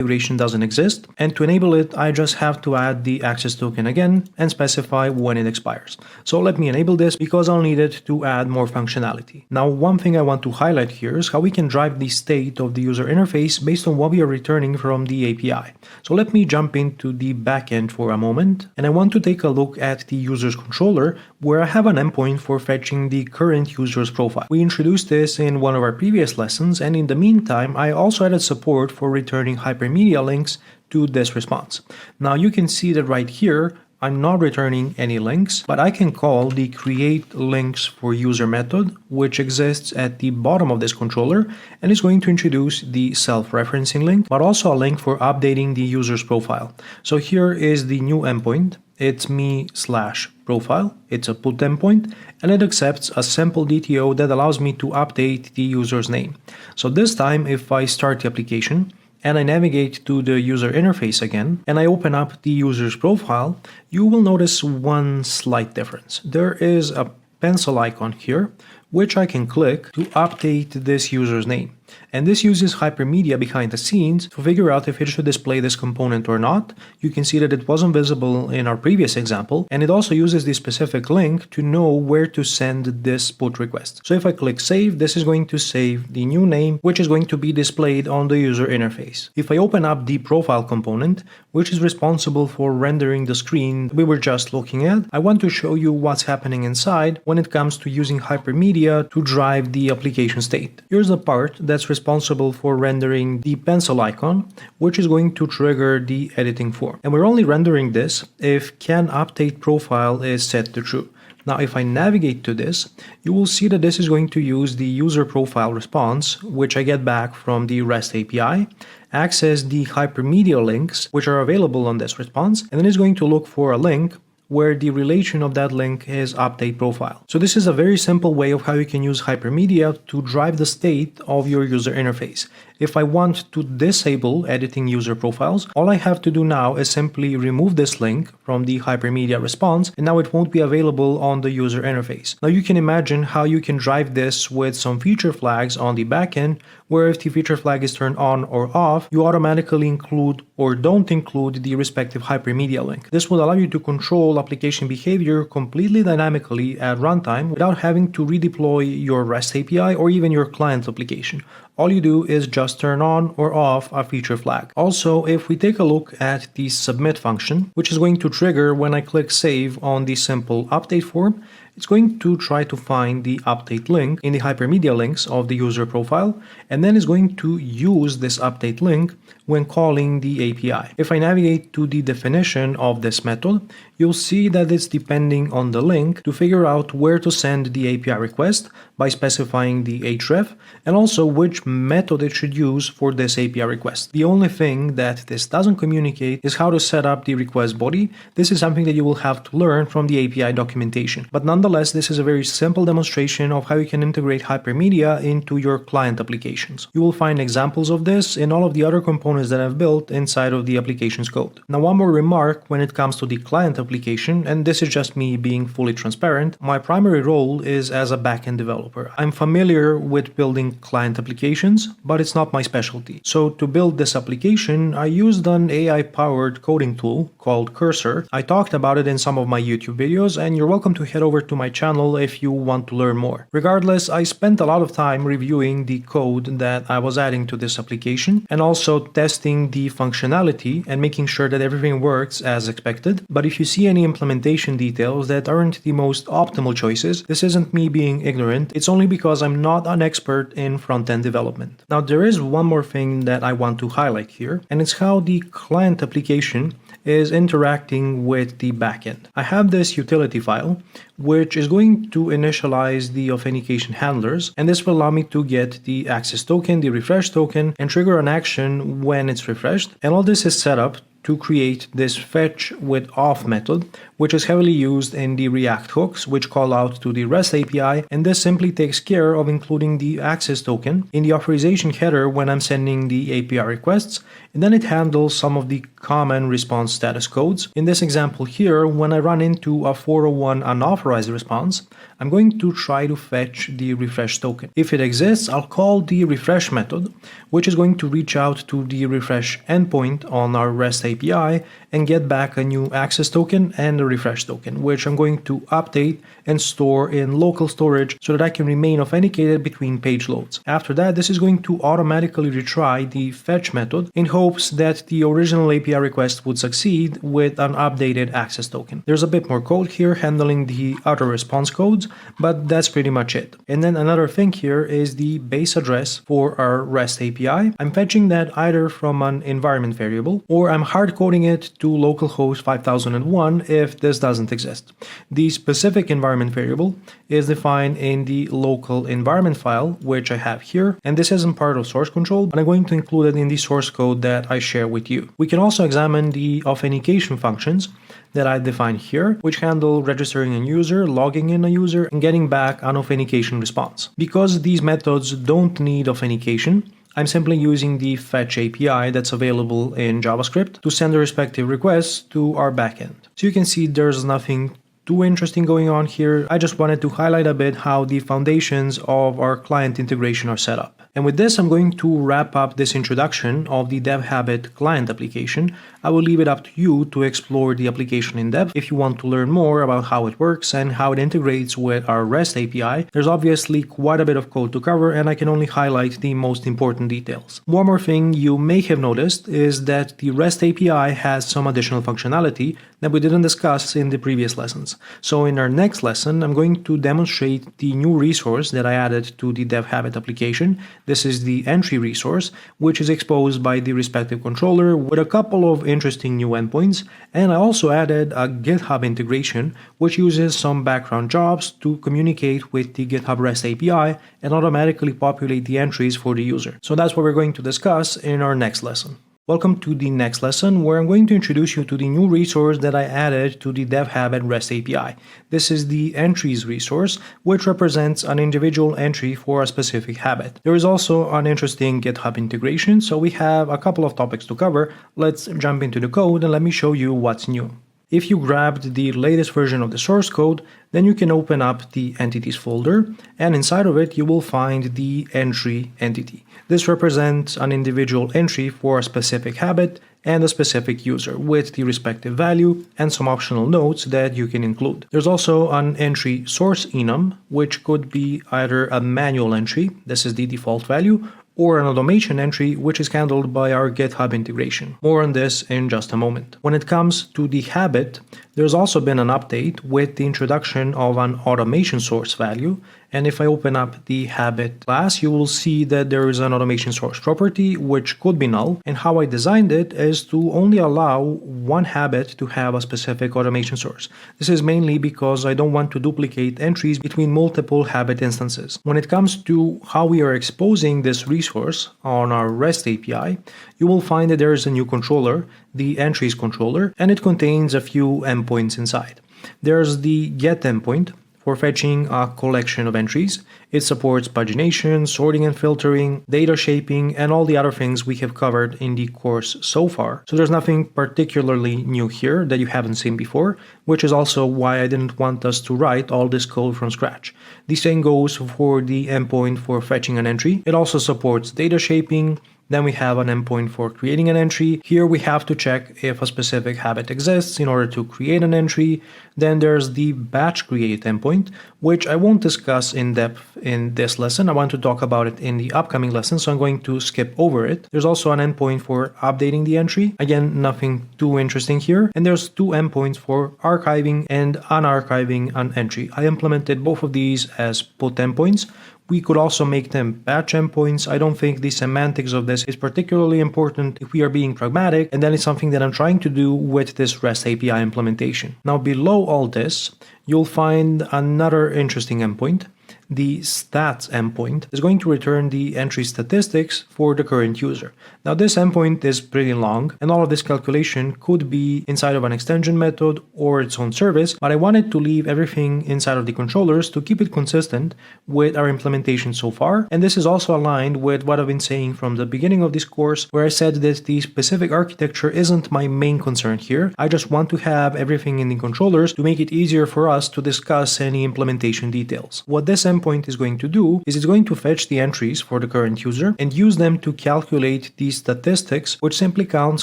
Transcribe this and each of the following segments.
configuration doesn't exist, and to enable it I just have to add the access token again and specify when it expires. So let me enable this because I'll need it to add more functionality. Now one thing I want to highlight here is how we can drive the state of the user interface based on what we are returning from the API. So let me jump into the backend for a moment, and I want to take a look at the user's controller where I have an endpoint for fetching the current user's profile. We introduced this in one of our previous lessons, and in the meantime I also added support for returning hypermedia links to this response. Now you can see that right here I'm not returning any links, but I can call the create links for user method, which exists at the bottom of this controller and is going to introduce the self-referencing link, but also a link for updating the user's profile. So here is the new endpoint. It's me/profile. It's a put endpoint, and it accepts a simple DTO that allows me to update the user's name. So this time, if I start the application and I navigate to the user interface again, and I open up the user's profile, you will notice one slight difference. There is a pencil icon here, which I can click to update this user's name. And this uses Hypermedia behind the scenes to figure out if it should display this component or not. You can see that it wasn't visible in our previous example, and it also uses the specific link to know where to send this put request. So if I click save, this is going to save the new name, which is going to be displayed on the user interface. If I open up the profile component, which is responsible for rendering the screen we were just looking at, I want to show you what's happening inside when it comes to using Hypermedia to drive the application state. Here's the part that's responsible for rendering the pencil icon, which is going to trigger the editing form. And we're only rendering this if can update profile is set to true. Now if I navigate to this, you will see that this is going to use the user profile response, which I get back from the REST API, access the Hypermedia links which are available on this response, and then it's going to look for a link where the relation of that link is update profile. So this is a very simple way of how you can use Hypermedia to drive the state of your user interface. If I want to disable editing user profiles, all I have to do now is simply remove this link from the Hypermedia response, and now it won't be available on the user interface. Now you can imagine how you can drive this with some feature flags on the backend, where if the feature flag is turned on or off, you automatically include or don't include the respective Hypermedia link. This will allow you to control application behavior completely dynamically at runtime without having to redeploy your REST API or even your client application. All you do is just turn on or off a feature flag. Also, if we take a look at the submit function, which is going to trigger when I click save on the simple update form, it's going to try to find the update link in the Hypermedia links of the user profile, and then it's going to use this update link when calling the API. If I navigate to the definition of this method, you'll see that it's depending on the link to figure out where to send the API request by specifying the href and also which method it should use for this API request. The only thing that this doesn't communicate is how to set up the request body. This is something that you will have to learn from the API documentation. But nonetheless, this is a very simple demonstration of how you can integrate Hypermedia into your client applications. You will find examples of this in all of the other components that I've built inside of the application's code. Now, one more remark when it comes to the client application, and this is just me being fully transparent. My primary role is as a backend developer. I'm familiar with building client applications, but it's not my specialty. So to build this application, I used an AI-powered coding tool called Cursor. I talked about it in some of my YouTube videos, and you're welcome to head over to my channel if you want to learn more. Regardless, I spent a lot of time reviewing the code that I was adding to this application and also testing the functionality and making sure that everything works as expected. But if you see any implementation details that aren't the most optimal choices, this isn't me being ignorant, it's only because I'm not an expert in front-end development. Now there is one more thing that I want to highlight here, and it's how the client application is interacting with the backend. I have this utility file which is going to initialize the authentication handlers, and this will allow me to get the access token, the refresh token, and trigger an action when it's refreshed. And all this is set up to create this fetch with auth method, which is heavily used in the React hooks, which call out to the REST API, and this simply takes care of including the access token in the authorization header when I'm sending the API requests, and then it handles some of the common response status codes. In this example here, when I run into a 401 unauthorized response, I'm going to try to fetch the refresh token. If it exists, I'll call the refresh method, which is going to reach out to the refresh endpoint on our REST API and get back a new access token and a refresh token, which I'm going to update and store in local storage so that I can remain authenticated between page loads. After that, this is going to automatically retry the fetch method in hopes that the original API request would succeed with an updated access token. There's a bit more code here handling the auto response codes, but that's pretty much it. And then another thing here is the base address for our REST API. I'm fetching that either from an environment variable or I'm hard coding it to localhost 5001 if this doesn't exist. The specific environment variable is defined in the local environment file, which I have here, and this isn't part of source control, but I'm going to include it in the source code that I share with you. We can also examine the authentication functions that I define here, which handle registering a user, logging in a user, and getting back an authentication response. Because these methods don't need authentication, I'm simply using the fetch API that's available in JavaScript to send the respective requests to our backend. So you can see there's nothing too interesting going on here. I just wanted to highlight a bit how the foundations of our client integration are set up. And with this, I'm going to wrap up this introduction of the DevHabit client application. I will leave it up to you to explore the application in depth. If you want to learn more about how it works and how it integrates with our REST API, there's obviously quite a bit of code to cover, and I can only highlight the most important details. One more thing you may have noticed is that the REST API has some additional functionality that we didn't discuss in the previous lessons. So in our next lesson, I'm going to demonstrate the new resource that I added to the DevHabit application. This is the entry resource, which is exposed by the respective controller with a couple of interesting new endpoints. And I also added a GitHub integration, which uses some background jobs to communicate with the GitHub REST API and automatically populate the entries for the user. So that's what we're going to discuss in our next lesson. Welcome to the next lesson, where I'm going to introduce you to the new resource that I added to the DevHabit REST API. This is the entries resource, which represents an individual entry for a specific habit. There is also an interesting GitHub integration, so we have a couple of topics to cover. Let's jump into the code and let me show you what's new. If you grabbed the latest version of the source code, then you can open up the entities folder, and inside of it you will find the entry entity. This represents an individual entry for a specific habit and a specific user with the respective value and some optional notes that you can include. There's also an entry source enum, which could be either a manual entry, this is the default value, or an automation entry, which is handled by our GitHub integration. More on this in just a moment. When it comes to the habit, there's also been an update with the introduction of an automation source value. And if I open up the habit class, you will see that there is an automation source property, which could be null. And how I designed it is to only allow one habit to have a specific automation source. This is mainly because I don't want to duplicate entries between multiple habit instances. When it comes to how we are exposing this resource on our REST API, you will find that there is a new controller, the entries controller, and it contains a few endpoints inside. There's the get endpoint for fetching a collection of entries. It supports pagination, sorting and filtering, data shaping, and all the other things we have covered in the course so far. So there's nothing particularly new here that you haven't seen before, which is also why I didn't want us to write all this code from scratch. The same goes for the endpoint for fetching an entry. It also supports data shaping. Then we have an endpoint for creating an entry. Here we have to check if a specific habit exists in order to create an entry. Then there's the batch create endpoint, which I won't discuss in depth in this lesson. I want to talk about it in the upcoming lesson, so I'm going to skip over it. There's also an endpoint for updating the entry. Again, nothing too interesting here. And there's two endpoints for archiving and unarchiving an entry. I implemented both of these as put endpoints. We could also make them batch endpoints. I don't think the semantics of this is particularly important if we are being pragmatic, and that is something that I'm trying to do with this REST API implementation. Now below all this, you'll find another interesting endpoint. the stats endpoint is going to return the entry statistics for the current user. Now this endpoint is pretty long, and all of this calculation could be inside of an extension method or its own service, but I wanted to leave everything inside of the controllers to keep it consistent with our implementation so far. And this is also aligned with what I've been saying from the beginning of this course, where I said that the specific architecture isn't my main concern here. I just want to have everything in the controllers to make it easier for us to discuss any implementation details. What this endpoint is going to do is it's going to fetch the entries for the current user and use them to calculate the statistics, which simply counts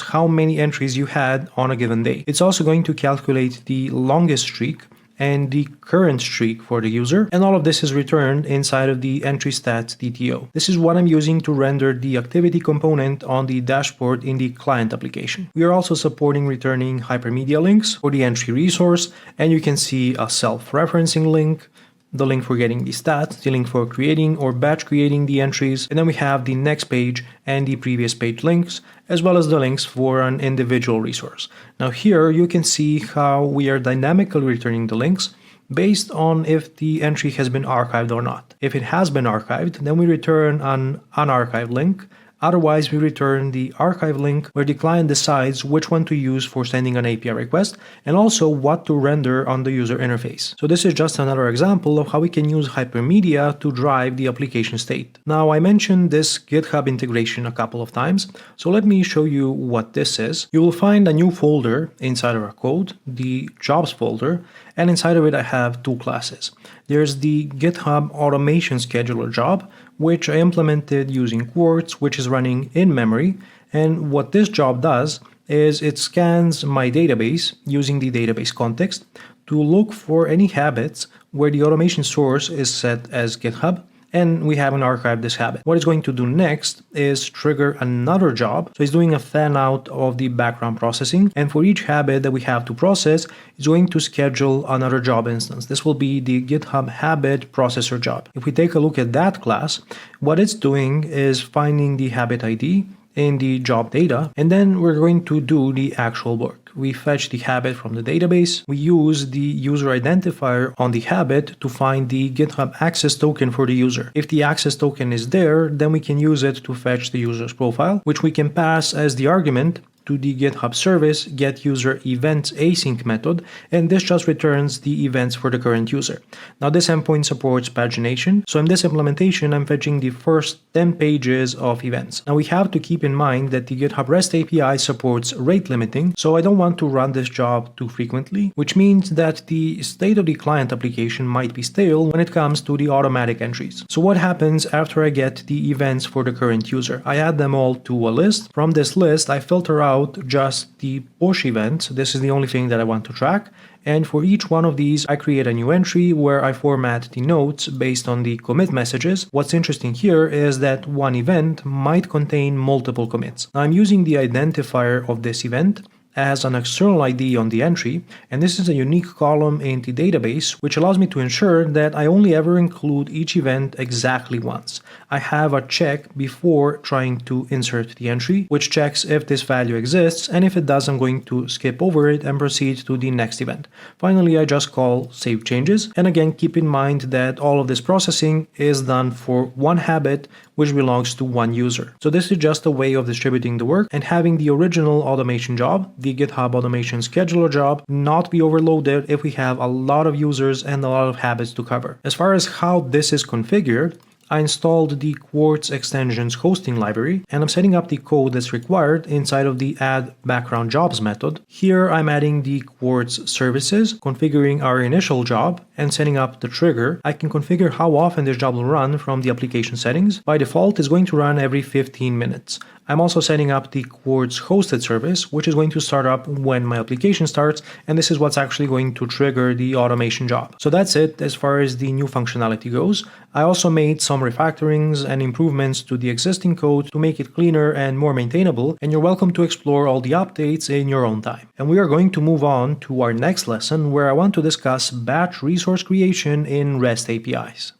how many entries you had on a given day. It's also going to calculate the longest streak and the current streak for the user, and all of this is returned inside of the entry stats DTO. This is what I'm using to render the activity component on the dashboard in the client application. We are also supporting returning hypermedia links for the entry resource, and you can see a self-referencing link, the link for getting the stats, the link for creating or batch creating the entries, and then we have the next page and the previous page links, as well as the links for an individual resource. Now here you can see how we are dynamically returning the links based on if the entry has been archived or not. If it has been archived, then we return an unarchived link. Otherwise, we return the archive link where the client decides which one to use for sending an API request and also what to render on the user interface. So this is just another example of how we can use hypermedia to drive the application state. Now, I mentioned this GitHub integration a couple of times, so let me show you what this is. You will find a new folder inside of our code, the jobs folder, and inside of it I have two classes. There's the GitHub automation scheduler job, which I implemented using Quartz, which is running in memory. And what this job does is it scans my database using the database context to look for any habits where the automation source is set as GitHub, and we haven't archived this habit. What it's going to do next is trigger another job. So it's doing a fan out of the background processing, and for each habit that we have to process, it's going to schedule another job instance. This will be the GitHub habit processor job. If we take a look at that class, what it's doing is finding the habit ID in the job data, and then we're going to do the actual work. We fetch the habit from the database, we use the user identifier on the habit to find the GitHub access token for the user. If the access token is there, then we can use it to fetch the user's profile, which we can pass as the argument to the GitHub service getUserEventsAsync method, and this just returns the events for the current user. Now this endpoint supports pagination, so in this implementation I'm fetching the first 10 pages of events. Now we have to keep in mind that the GitHub REST API supports rate limiting, so I don't want to run this job too frequently, which means that the state of the client application might be stale when it comes to the automatic entries. So what happens after I get the events for the current user? I add them all to a list. From this list I filter out just the push event. This is the only thing that I want to track. And for each one of these, I create a new entry where I format the notes based on the commit messages. What's interesting here is that one event might contain multiple commits. Now, I'm using the identifier of this event as an external ID on the entry, and this is a unique column in the database which allows me to ensure that I only ever include each event exactly once. I have a check before trying to insert the entry, which checks if this value exists, and if it does, I'm going to skip over it and proceed to the next event. Finally, I just call save changes, and again keep in mind that all of this processing is done for one habit which belongs to one user. So this is just a way of distributing the work and having the original automation job, the GitHub automation scheduler job, not be overloaded if we have a lot of users and a lot of habits to cover. As far as how this is configured, I installed the Quartz extensions hosting library, and I'm setting up the code that's required inside of the add background jobs method. Here I'm adding the Quartz services, configuring our initial job, and setting up the trigger. I can configure how often this job will run from the application settings. By default, it's going to run every 15 minutes. I'm also setting up the Quartz hosted service, which is going to start up when my application starts, and this is what's actually going to trigger the automation job. So that's it as far as the new functionality goes. I also made some refactorings and improvements to the existing code to make it cleaner and more maintainable, and you're welcome to explore all the updates in your own time. And we are going to move on to our next lesson, where I want to discuss batch resource creation in REST APIs.